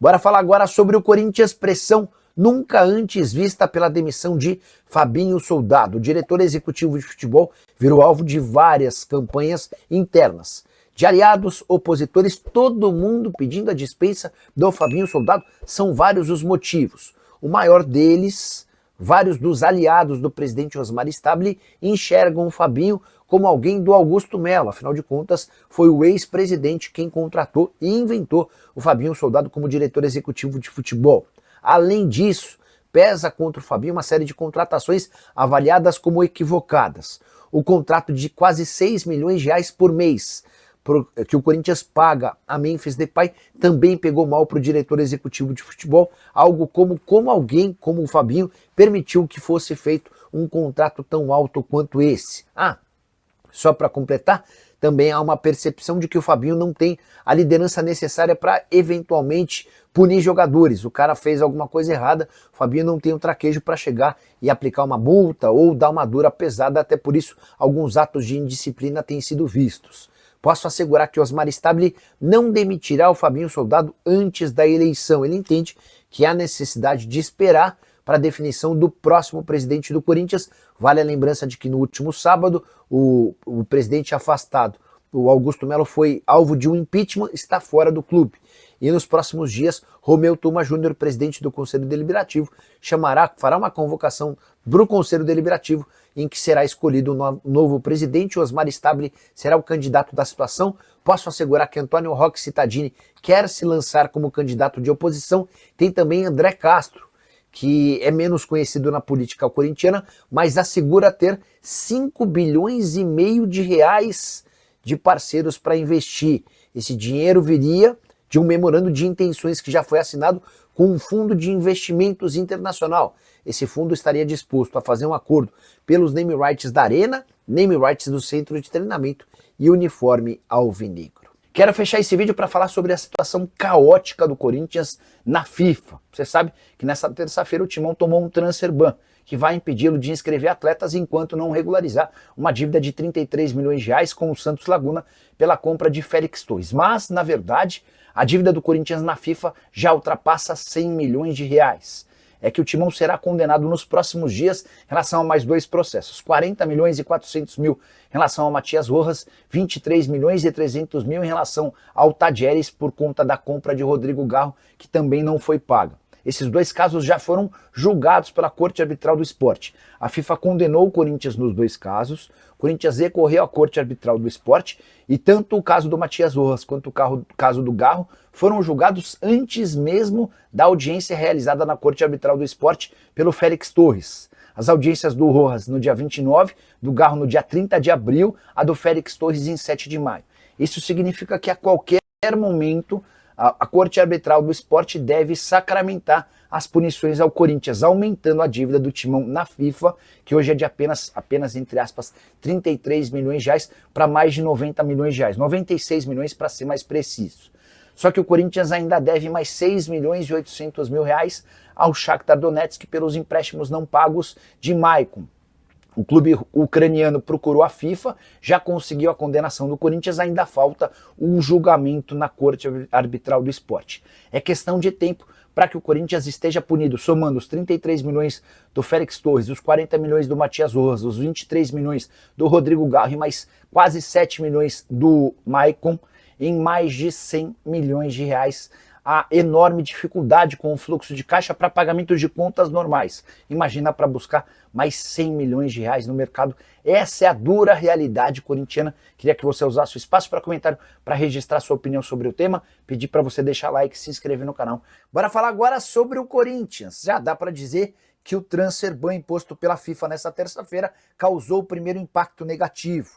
Bora falar agora sobre o Corinthians, pressão nunca antes vista pela demissão de Fabinho Soldado. O diretor executivo de futebol virou alvo de várias campanhas internas. De aliados, opositores, todo mundo pedindo a dispensa do Fabinho Soldado. São vários os motivos. O maior deles, vários dos aliados do presidente Osmar Stabile enxergam o Fabinho como alguém do Augusto Melo. Afinal de contas, foi o ex-presidente quem contratou e inventou o Fabinho Soldado como diretor executivo de futebol. Além disso, pesa contra o Fabinho uma série de contratações avaliadas como equivocadas. O contrato de quase 6 milhões de reais por mês que o Corinthians paga a Memphis Depay também pegou mal para o diretor executivo de futebol, algo como alguém, como o Fabinho, permitiu que fosse feito um contrato tão alto quanto esse. Só para completar, também há uma percepção de que o Fabinho não tem a liderança necessária para eventualmente punir jogadores. O cara fez alguma coisa errada, o Fabinho não tem o traquejo para chegar e aplicar uma multa ou dar uma dura pesada, até por isso alguns atos de indisciplina têm sido vistos. Posso assegurar que Osmar Stabile não demitirá o Fabinho Soldado antes da eleição. Ele entende que há necessidade de esperar para a definição do próximo presidente do Corinthians. Vale a lembrança de que no último sábado o presidente afastado, o Augusto Melo, foi alvo de um impeachment, está fora do clube. E nos próximos dias, Romeu Tuma Júnior, presidente do Conselho Deliberativo, fará uma convocação para o Conselho Deliberativo em que será escolhido um novo presidente. Osmar Stabile será o candidato da situação. Posso assegurar que Antônio Roque Cittadini quer se lançar como candidato de oposição. Tem também André Castro, que é menos conhecido na política corintiana, mas assegura ter 5 bilhões e meio de reais de parceiros para investir. Esse dinheiro viria de um memorando de intenções que já foi assinado com um fundo de investimentos internacional. Esse fundo estaria disposto a fazer um acordo pelos name rights da Arena, name rights do centro de treinamento e uniforme alvinegro. Quero fechar esse vídeo para falar sobre a situação caótica do Corinthians na FIFA. Você sabe que nessa terça-feira o Timão tomou um transfer ban, que vai impedi-lo de inscrever atletas enquanto não regularizar uma dívida de 33 milhões de reais com o Santos Laguna pela compra de Félix Torres. Mas, na verdade, a dívida do Corinthians na FIFA já ultrapassa 100 milhões de reais. É que o Timão será condenado nos próximos dias em relação a mais dois processos. 40 milhões e 400 mil em relação ao Matias Rojas, 23 milhões e 300 mil em relação ao Tadjeres por conta da compra de Rodrigo Garro, que também não foi paga. Esses dois casos já foram julgados pela Corte Arbitral do Esporte. A FIFA condenou o Corinthians nos dois casos, o Corinthians recorreu à Corte Arbitral do Esporte e tanto o caso do Matias Rojas quanto o caso do Garro foram julgados antes mesmo da audiência realizada na Corte Arbitral do Esporte pelo Félix Torres. As audiências do Rojas no dia 29, do Garro no dia 30 de abril, a do Félix Torres em 7 de maio. Isso significa que a qualquer momento a Corte Arbitral do Esporte deve sacramentar as punições ao Corinthians, aumentando a dívida do Timão na FIFA, que hoje é de apenas entre aspas, 33 milhões de reais para mais de 90 milhões de reais, 96 milhões para ser mais preciso. Só que o Corinthians ainda deve mais 6 milhões e 800 mil reais ao Shakhtar Donetsk pelos empréstimos não pagos de Maicon. O clube ucraniano procurou a FIFA, já conseguiu a condenação do Corinthians, ainda falta um julgamento na Corte Arbitral do Esporte. É questão de tempo para que o Corinthians esteja punido, somando os 33 milhões do Félix Torres, os 40 milhões do Matias Rojas, os 23 milhões do Rodrigo Garro e mais quase 7 milhões do Maicon, em mais de 100 milhões de reais. A enorme dificuldade com o fluxo de caixa para pagamento de contas normais. Imagina para buscar mais 100 milhões de reais no mercado. Essa é a dura realidade corintiana. Queria que você usasse o espaço para comentário para registrar sua opinião sobre o tema, pedir para você deixar like e se inscrever no canal. Bora falar agora sobre o Corinthians. Já dá para dizer que o transfer ban imposto pela FIFA nessa terça-feira causou o primeiro impacto negativo.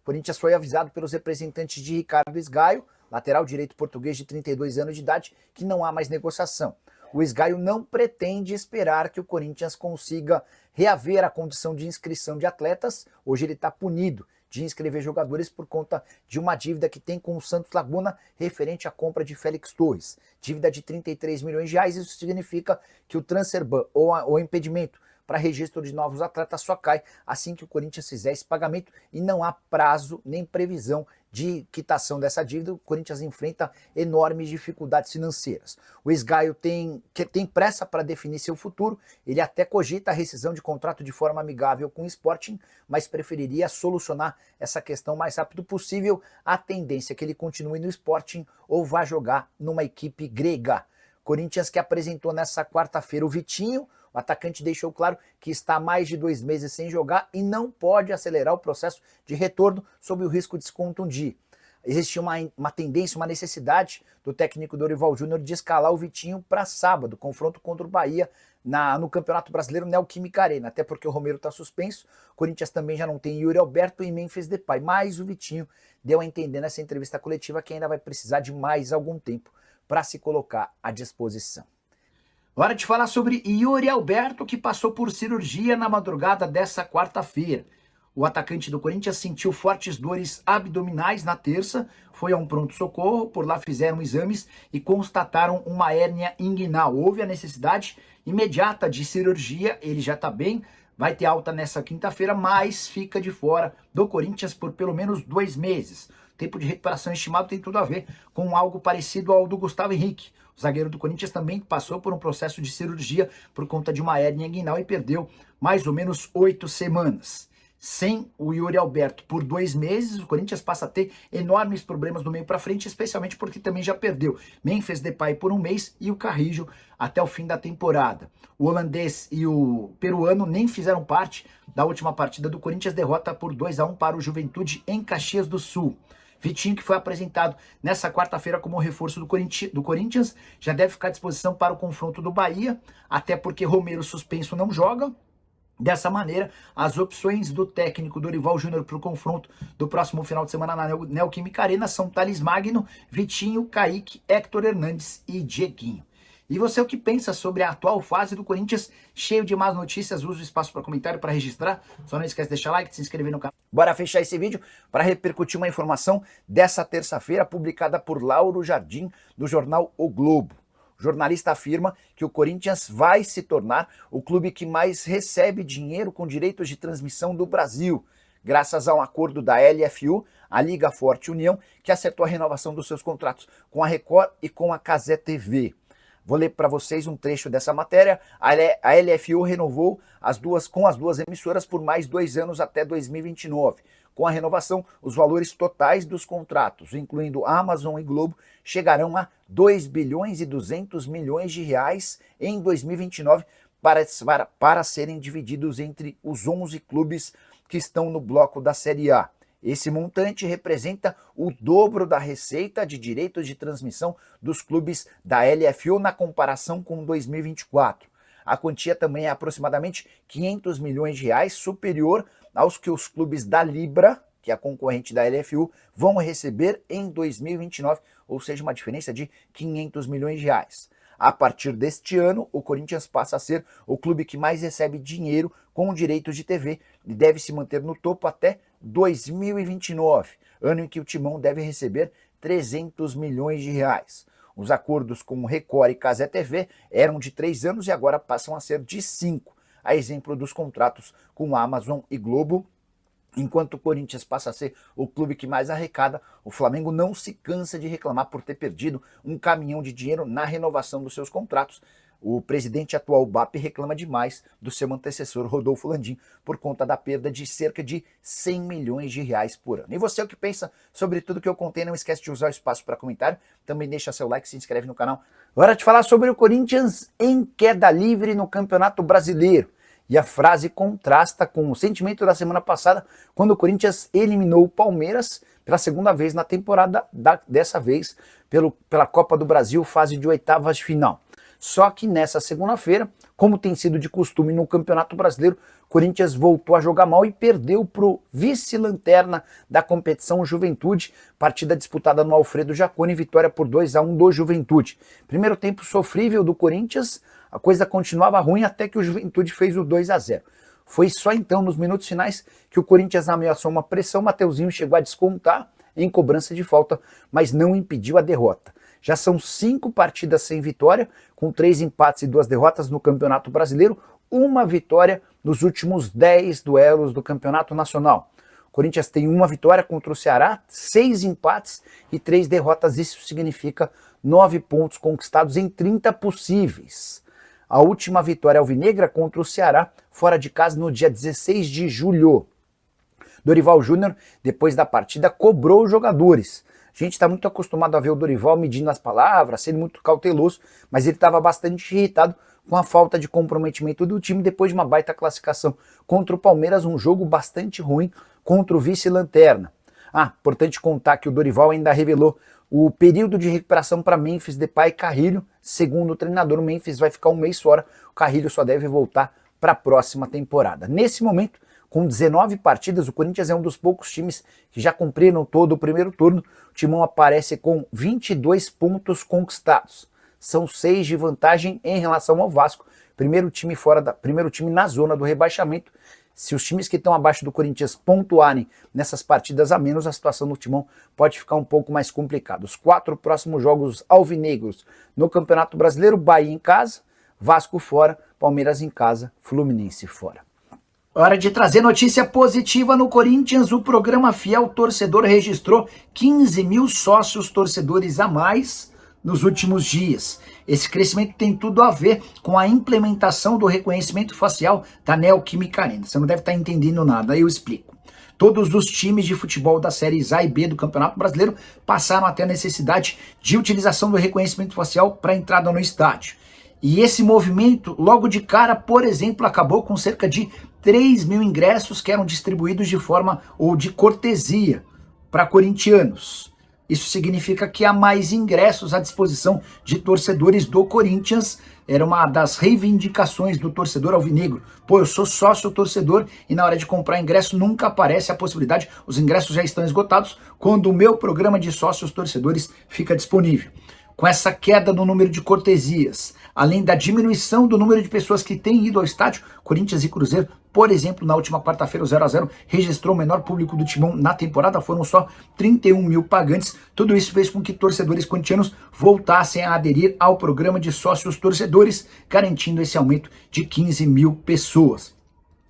O Corinthians foi avisado pelos representantes de Ricardo Esgaio, lateral direito português de 32 anos de idade, que não há mais negociação. O Esgaio não pretende esperar que o Corinthians consiga reaver a condição de inscrição de atletas. Hoje ele está punido de inscrever jogadores por conta de uma dívida que tem com o Santos Laguna referente à compra de Félix Torres. Dívida de 33 milhões de reais, isso significa que o transfer ban ou impedimento para registro de novos atletas só cai assim que o Corinthians fizer esse pagamento e não há prazo nem previsão de quitação dessa dívida. O Corinthians enfrenta enormes dificuldades financeiras. O ex-Gaio tem pressa para definir seu futuro, ele até cogita a rescisão de contrato de forma amigável com o Sporting, mas preferiria solucionar essa questão o mais rápido possível. A tendência é que ele continue no Sporting ou vá jogar numa equipe grega. Corinthians que apresentou nessa quarta-feira o Vitinho. O atacante deixou claro que está há mais de 2 meses sem jogar e não pode acelerar o processo de retorno sob o risco de se contundir. Existia uma tendência, uma necessidade do técnico Dorival Júnior de escalar o Vitinho para sábado, confronto contra o Bahia no Campeonato Brasileiro Neoquímica Arena, até porque o Romero está suspenso. O Corinthians também já não tem Yuri Alberto e Memphis Depay, mas o Vitinho deu a entender nessa entrevista coletiva que ainda vai precisar de mais algum tempo para se colocar à disposição. Hora de falar sobre Yuri Alberto, que passou por cirurgia na madrugada dessa quarta-feira. O atacante do Corinthians sentiu fortes dores abdominais na terça, foi a um pronto-socorro, por lá fizeram exames e constataram uma hérnia inguinal. Houve a necessidade imediata de cirurgia, ele já está bem, vai ter alta nessa quinta-feira, mas fica de fora do Corinthians por pelo menos 2 meses. O tempo de recuperação estimado tem tudo a ver com algo parecido ao do Gustavo Henrique. O zagueiro do Corinthians também passou por um processo de cirurgia por conta de uma hérnia inguinal e perdeu mais ou menos 8 semanas. Sem o Yuri Alberto por 2 meses, o Corinthians passa a ter enormes problemas do meio para frente, especialmente porque também já perdeu Memphis Depay por 1 mês e o Carrillo até o fim da temporada. O holandês e o peruano nem fizeram parte da última partida do Corinthians, derrota por 2-1 para o Juventude em Caxias do Sul. Vitinho, que foi apresentado nessa quarta-feira como reforço do Corinthians, já deve ficar à disposição para o confronto do Bahia, até porque Romero suspenso não joga. Dessa maneira, as opções do técnico Dorival Júnior para o confronto do próximo final de semana na Neoquímica Arena são Thales Magno, Vitinho, Kaique, Héctor Hernandes e Dieguinho. E você, o que pensa sobre a atual fase do Corinthians? Cheio de más notícias, usa o espaço para comentário, para registrar. Só não esquece de deixar like, de se inscrever no canal. Bora fechar esse vídeo para repercutir uma informação dessa terça-feira, publicada por Lauro Jardim, do jornal O Globo. O jornalista afirma que o Corinthians vai se tornar o clube que mais recebe dinheiro com direitos de transmissão do Brasil, graças a um acordo da LFU, a Liga Forte União, que acertou a renovação dos seus contratos com a Record e com a Cazé TV. Vou ler para vocês um trecho dessa matéria. A LFU renovou com as duas emissoras por mais 2 anos até 2029. Com a renovação, os valores totais dos contratos, incluindo Amazon e Globo, chegarão a 2 bilhões e 200 milhões de reais em 2029 para serem divididos entre os 11 clubes que estão no bloco da Série A. Esse montante representa o dobro da receita de direitos de transmissão dos clubes da LFU na comparação com 2024. A quantia também é aproximadamente 500 milhões de reais, superior aos que os clubes da Libra, que é a concorrente da LFU, vão receber em 2029, ou seja, uma diferença de 500 milhões de reais. A partir deste ano, o Corinthians passa a ser o clube que mais recebe dinheiro com direitos de TV e deve se manter no topo até 2029, ano em que o Timão deve receber 300 milhões de reais. Os acordos com Record e Cazé TV eram de 3 anos e agora passam a ser de 5, a exemplo dos contratos com Amazon e Globo. Enquanto o Corinthians passa a ser o clube que mais arrecada, o Flamengo não se cansa de reclamar por ter perdido um caminhão de dinheiro na renovação dos seus contratos. O presidente atual BAP reclama demais do seu antecessor Rodolfo Landim por conta da perda de cerca de 100 milhões de reais por ano. E você, o que pensa sobre tudo que eu contei? Não esquece de usar o espaço para comentário. Também deixa seu like, se inscreve no canal. Hora de falar sobre o Corinthians em queda livre no Campeonato Brasileiro. E a frase contrasta com o sentimento da semana passada, quando o Corinthians eliminou o Palmeiras pela 2ª vez na temporada, dessa vez pela Copa do Brasil, fase de 8ª de final. Só que nessa segunda-feira, como tem sido de costume no Campeonato Brasileiro, o Corinthians voltou a jogar mal e perdeu para o vice-lanterna da competição Juventude, partida disputada no Alfredo Jaconi, vitória por 2-1 do Juventude. Primeiro tempo sofrível do Corinthians, a coisa continuava ruim até que o Juventude fez o 2-0. Foi só então, nos minutos finais, que o Corinthians ameaçou uma pressão. Mateuzinho chegou a descontar em cobrança de falta, mas não impediu a derrota. Já são 5 partidas sem vitória, com 3 empates e 2 derrotas no Campeonato Brasileiro. uma vitória nos últimos 10 duelos do Campeonato Nacional. O Corinthians tem uma vitória contra o Ceará, 6 empates e 3 derrotas. Isso significa 9 pontos conquistados em 30 possíveis. A última vitória alvinegra contra o Ceará, fora de casa, no dia 16 de julho. Dorival Júnior, depois da partida, cobrou os jogadores. A gente está muito acostumado a ver o Dorival medindo as palavras, sendo muito cauteloso, mas ele estava bastante irritado com a falta de comprometimento do time depois de uma baita classificação contra o Palmeiras, um jogo bastante ruim contra o vice-lanterna. Importante contar que o Dorival ainda revelou o período de recuperação para Memphis Depay e Carrilho. Segundo o treinador, o Memphis vai ficar um mês fora, o Carrilho só deve voltar para a próxima temporada. Nesse momento, com 19 partidas, o Corinthians é um dos poucos times que já cumpriram todo o primeiro turno. O Timão aparece com 22 pontos conquistados. São 6 de vantagem em relação ao Vasco, primeiro time na zona do rebaixamento. Se os times que estão abaixo do Corinthians pontuarem nessas partidas a menos, a situação do Timão pode ficar um pouco mais complicada. Os 4 próximos jogos alvinegros no Campeonato Brasileiro: Bahia em casa, Vasco fora, Palmeiras em casa, Fluminense fora. Hora de trazer notícia positiva no Corinthians. O programa Fiel Torcedor registrou 15 mil sócios torcedores a mais nos últimos dias. Esse crescimento tem tudo a ver com a implementação do reconhecimento facial da Neoquímica Arena. Você não deve estar entendendo nada, eu explico. Todos os times de futebol das séries A e B do Campeonato Brasileiro passaram a ter a necessidade de utilização do reconhecimento facial para entrada no estádio. E esse movimento, logo de cara, por exemplo, acabou com cerca de 3 mil ingressos que eram distribuídos de forma ou de cortesia para corintianos. Isso significa que há mais ingressos à disposição de torcedores do Corinthians. Era uma das reivindicações do torcedor alvinegro. Eu sou sócio torcedor e na hora de comprar ingresso nunca aparece a possibilidade, os ingressos já estão esgotados, quando o meu programa de sócios torcedores fica disponível. Com essa queda no número de cortesias, além da diminuição do número de pessoas que têm ido ao estádio, Corinthians e Cruzeiro, por exemplo, na última quarta-feira, o 0x0 registrou o menor público do Timão na temporada, foram só 31 mil pagantes. Tudo isso fez com que torcedores corintianos voltassem a aderir ao programa de sócios torcedores, garantindo esse aumento de 15 mil pessoas.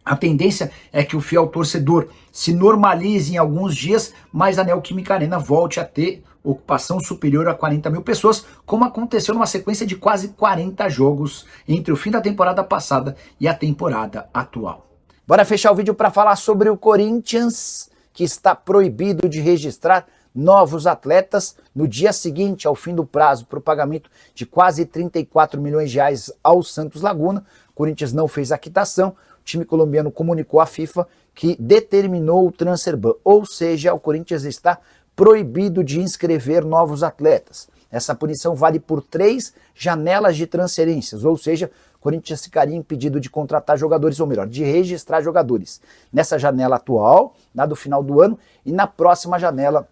A tendência é que o fiel torcedor se normalize em alguns dias, mas a Neoquímica Arena volte a ter ocupação superior a 40 mil pessoas, como aconteceu numa sequência de quase 40 jogos entre o fim da temporada passada e a temporada atual. Bora fechar o vídeo para falar sobre o Corinthians, que está proibido de registrar novos atletas no dia seguinte ao fim do prazo para o pagamento de quase 34 milhões de reais ao Santos Laguna. O Corinthians não fez a quitação. O time colombiano comunicou à FIFA que determinou o transfer ban, ou seja, o Corinthians está proibido de inscrever novos atletas. Essa punição vale por 3 janelas de transferências, ou seja, o Corinthians ficaria impedido de contratar jogadores, ou melhor, de registrar jogadores nessa janela atual, na do final do ano, e na próxima janela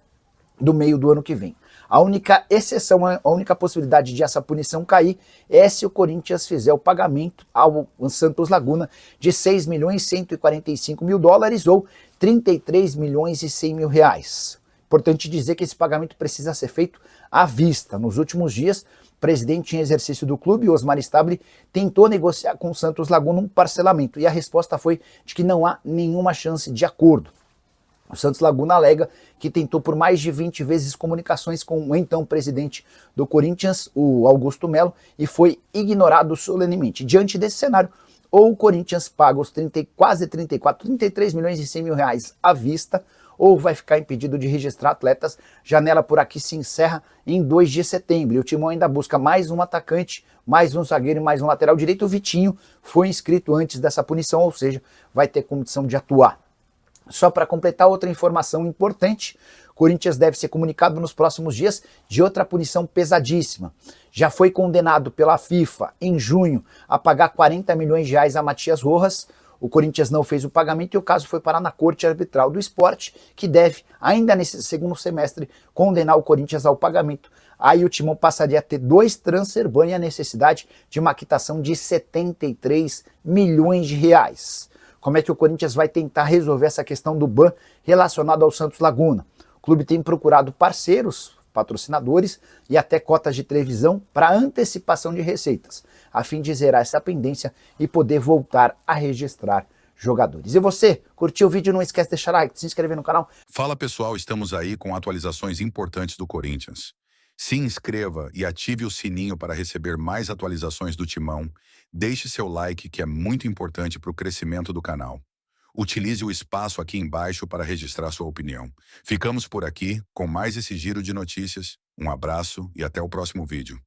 do meio do ano que vem. A única exceção, a única possibilidade de essa punição cair é se o Corinthians fizer o pagamento ao Santos Laguna de 6 milhões 145 mil dólares ou 33 milhões e 100 mil reais. Importante dizer que esse pagamento precisa ser feito à vista. Nos últimos dias, o presidente em exercício do clube, Osmar Stabile, tentou negociar com o Santos Laguna um parcelamento e a resposta foi de que não há nenhuma chance de acordo. O Santos Laguna alega que tentou por mais de 20 vezes comunicações com o então presidente do Corinthians, o Augusto Melo, e foi ignorado solenemente. Diante desse cenário, ou o Corinthians paga os 33 milhões e 100 mil reais à vista, ou vai ficar impedido de registrar atletas. Janela por aqui se encerra em 2 de setembro. E o Timão ainda busca mais um atacante, mais um zagueiro e mais um lateral direito. O Vitinho foi inscrito antes dessa punição, ou seja, vai ter condição de atuar. Só para completar outra informação importante, o Corinthians deve ser comunicado nos próximos dias de outra punição pesadíssima. Já foi condenado pela FIFA em junho a pagar 40 milhões de reais a Matias Rojas. O Corinthians não fez o pagamento e o caso foi parar na Corte Arbitral do Esporte, que deve, ainda nesse segundo semestre, condenar o Corinthians ao pagamento. Aí o Timão passaria a ter 2 transfer ban e a necessidade de uma quitação de 73 milhões de reais. Como é que o Corinthians vai tentar resolver essa questão do ban relacionado ao Santos Laguna? O clube tem procurado parceiros patrocinadores e até cotas de televisão para antecipação de receitas, a fim de zerar essa pendência e poder voltar a registrar jogadores. E você, curtiu o vídeo? Não esquece de deixar like, se inscrever no canal. Fala pessoal, estamos aí com atualizações importantes do Corinthians. Se inscreva e ative o sininho para receber mais atualizações do Timão. Deixe seu like, que é muito importante para o crescimento do canal. Utilize o espaço aqui embaixo para registrar sua opinião. Ficamos por aqui com mais esse giro de notícias. Um abraço e até o próximo vídeo.